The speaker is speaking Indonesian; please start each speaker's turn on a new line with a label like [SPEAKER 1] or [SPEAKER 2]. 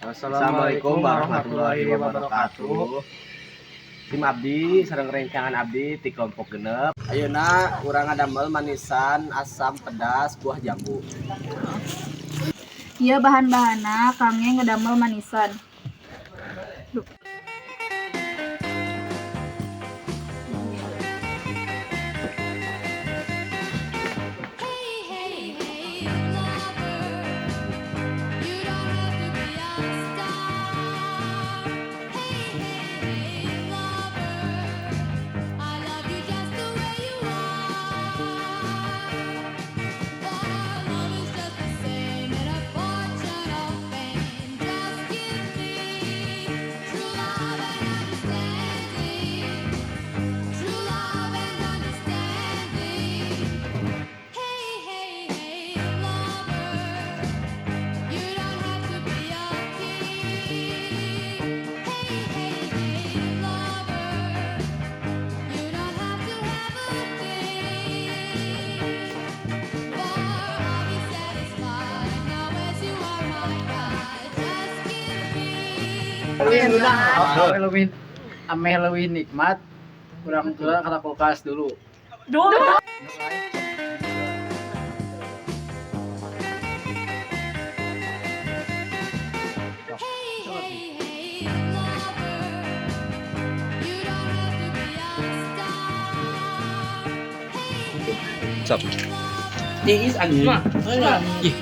[SPEAKER 1] Assalamualaikum warahmatullahi wabarakatuh. Tim abdi sareng rencangan abdi ti kelompok genep. Ayeuna urang ngadamel manisan asam pedas buah jambu.
[SPEAKER 2] Ieu bahan-bahanna kangge ngedamel manisan.
[SPEAKER 3] Halloween nikmat kurang tua kata kulkas dulu.
[SPEAKER 4] Ini anjing. Ih,